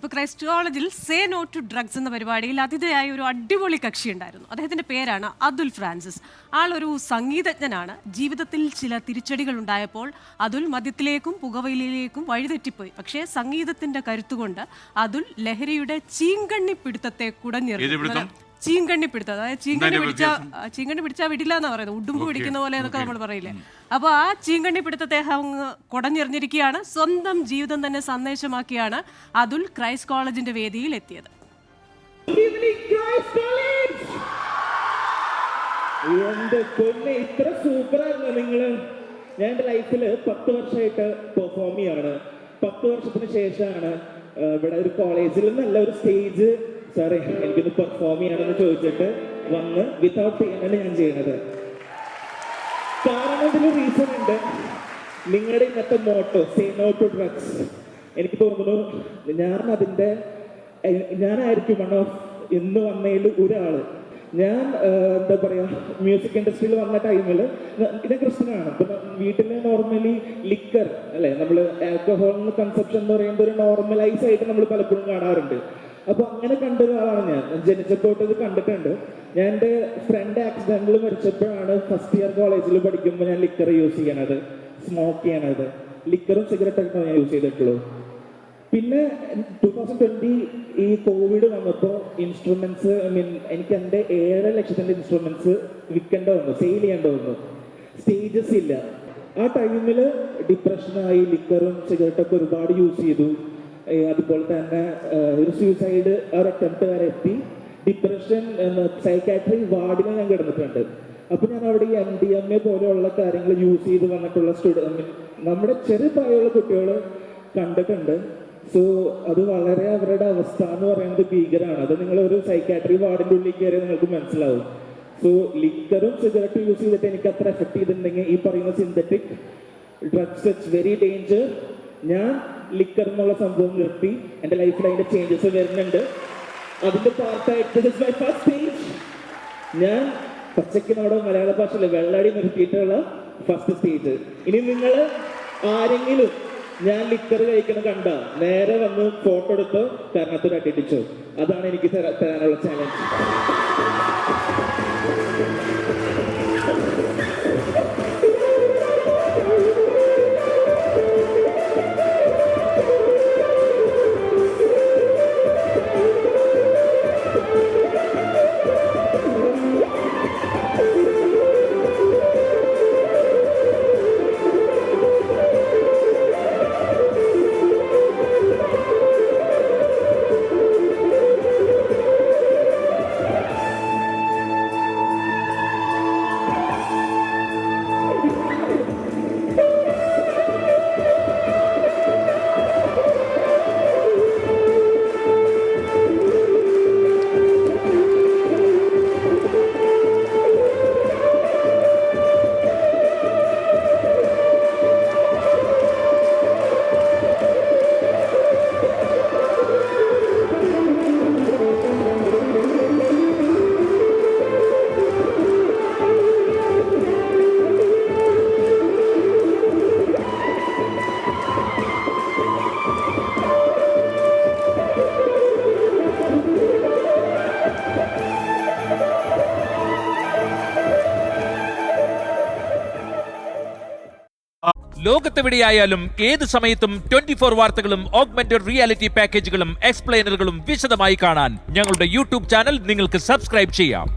അപ്പോൾ ക്രൈസ്റ്റ് കോളേജിൽ say no to drugs എന്ന പരിപാടിയിൽ അതിഥിയായ ഒരു അടിപൊളി കക്ഷി ഉണ്ടായിരുന്നു. അദ്ദേഹത്തിൻ്റെ പേരാണ് അതുൽ ഫ്രാൻസിസ്. ആളൊരു സംഗീതജ്ഞനാണ്. ജീവിതത്തിൽ ചില തിരിച്ചടികൾ ഉണ്ടായപ്പോൾ അതുൽ മദ്യത്തിലേക്കും പുകവലിയിലേക്കും വഴിതെറ്റിപ്പോയി. പക്ഷേ സംഗീതത്തിൻ്റെ കരുത്തുകൊണ്ട് അതുൽ ലഹരിയുടെ ചീങ്കണ്ണി പിടുത്തത്തെ കുടഞ്ഞെറിഞ്ഞു. ചീങ്കണ്ണി പിടുത്തം, അതായത് ചീങ്കണ്ണി പിടിച്ചാൽ വിടില്ല എന്നാ പറയുന്നത്, ഉടുമ്പ് പിടിക്കുന്ന പോലെ എന്നൊക്കെ നമ്മൾ പറയില്ലേ. അപ്പോൾ ആ ചീങ്കണ്ണി പിടുത്തത്തെ അങ്ങ് കുടഞ്ഞെറിഞ്ഞിരിക്കുകയാണ്. സ്വന്തം ജീവിതം തന്നെ സന്ദേശമാക്കിയാണ് അതുൽ ക്രൈസ്റ്റ് കോളേജിന്റെ വേദിയിൽ എത്തിയത്. ഇത്ര സൂപ്പറായിരുന്നു നിങ്ങള്. ഞാൻ എൻ്റെ ലൈഫിൽ 10 വർഷമായിട്ട് പെർഫോം ചെയ്യാണ്. 10 വർഷത്തിന് ശേഷമാണ് ഇവിടെ ഒരു കോളേജിൽ നല്ല ഒരു സ്റ്റേജ് സാറേ എനിക്കൊന്ന് പെർഫോം ചെയ്യണമെന്ന് ചോദിച്ചിട്ട് വന്ന് വിതൗട്ട് പേയ്മെന്റ് ഞാൻ ചെയ്യുന്നത്. കാരണം ഇതിന് റീസൺ ഉണ്ട്. നിങ്ങളുടെ ഇന്നത്തെ motto say no to drugs. എനിക്ക് തോന്നുന്നു ഞാനായിരിക്കും വൺ ഓഫ് ഇന്ന് വന്നതിൽ ഒരാള്. ഞാൻ എന്താ പറയാ, മ്യൂസിക് ഇൻഡസ്ട്രിയിൽ വന്ന ടൈമിൽ ഇത് ക്രിസ്ത്യനാണ്. ഇപ്പൊ വീട്ടില് നോർമലി ലിക്കർ അല്ലെ, നമ്മൾ ആൽക്കഹോളിന് കൺസെപ്ഷൻ എന്ന് പറയുന്നത് ഒരു നോർമലൈസ് ആയിട്ട് നമ്മൾ പലപ്പോഴും കാണാറുണ്ട്. അപ്പൊ അങ്ങനെ കണ്ട ഒരാളാണ് ഞാൻ. ജനിച്ചപ്പോട്ട് ഇത് കണ്ടിട്ടുണ്ട്. ഞാൻ എൻ്റെ ഫ്രണ്ട് ആക്സിഡന്റിൽ മരിച്ചപ്പോഴാണ് ഫസ്റ്റ് ഇയർ കോളേജിൽ പഠിക്കുമ്പോൾ ഞാൻ ലിക്കർ യൂസ് ചെയ്യണത്, സ്മോക്ക് ചെയ്യണത്. ലിക്കറും സിഗരറ്റൊക്കെ ഞാൻ യൂസ് ചെയ്തിട്ടുള്ളൂ. പിന്നെ 2020 ഈ കോവിഡ് വന്നപ്പോൾ ഇൻസ്ട്രുമെന്റ്സ് എനിക്ക് എൻ്റെ 7 ലക്ഷത്തിൻ്റെ ഇൻസ്ട്രുമെന്റ്സ് വിൽക്കേണ്ട വന്നു, സെയിൽ ചെയ്യേണ്ട വന്നു. സ്റ്റേജസ് ഇല്ല. ആ ടൈമിൽ ഡിപ്രഷനായി, ലിക്കറും സിഗരറ്റൊക്കെ ഒരുപാട് യൂസ് ചെയ്തു. അതുപോലെ തന്നെ ഒരു സൂസൈഡ് ഒരു അറ്റംപ്റ്റ് വരെ എത്തി. ഡിപ്രഷൻ സൈക്കാട്രി വാർഡിൽ ഞാൻ കിടന്നിട്ടുണ്ട്. അപ്പൊ ഞാൻ അവിടെ ഈ MDMA പോലെയുള്ള കാര്യങ്ങൾ യൂസ് ചെയ്ത് വന്നിട്ടുള്ള നമ്മുടെ ചെറിയ പ്രായമുള്ള കുട്ടികൾ കണ്ടിട്ടുണ്ട്. സോ അത് വളരെ അവരുടെ അവസ്ഥ എന്ന് പറയുന്നത് ഭീകരമാണ്. അത് നിങ്ങൾ ഒരു സൈക്കാട്രി വാർഡിന്റെ ഉള്ളിൽ കയറിയാൽ നിങ്ങൾക്ക് മനസ്സിലാവും. സോ ലിക്കറും സിഗരറ്റും യൂസ് ചെയ്തിട്ട് എനിക്ക് അത്ര എഫക്ട് ചെയ്തിട്ടുണ്ടെങ്കിൽ ഈ പറയുന്ന synthetic drugs it's very danger. ഞാൻ ലിക്കർ എന്നുള്ള സംഭവം നിർത്തി. എൻ്റെ ലൈഫിൽ അതിന്റെ ചേഞ്ചസ് വരുന്നുണ്ട്. അതിന്റെ പാർട്ടായിട്ട് ഞാൻ പച്ചയ്ക്ക് നമ്മുടെ മലയാള ഭാഷയിലെ വെള്ളടി നിർത്തിയിട്ടുള്ള ഫസ്റ്റ് സ്റ്റേജ്. ഇനി നിങ്ങൾ ആരെങ്കിലും ഞാൻ ലിക്കർ കഴിക്കുന്ന കണ്ട നേരെ വന്ന് ഫോട്ടോ എടുത്തോ, കാരണത്തിൽ അടിച്ചോ. അതാണ് എനിക്ക് തരാനുള്ള ചാലഞ്ച്. ലോകത്തെവിടെയായാലും ഏത് സമയത്തും 24 വാർത്തകളും ഓഗ്മെന്റഡ് റിയാലിറ്റി പാക്കേജുകളും എക്സ്പ്ലെയിനറുകളും വിശദമായി കാണാൻ ഞങ്ങളുടെ യൂട്യൂബ് ചാനൽ നിങ്ങൾക്ക് സബ്സ്ക്രൈബ് ചെയ്യാം.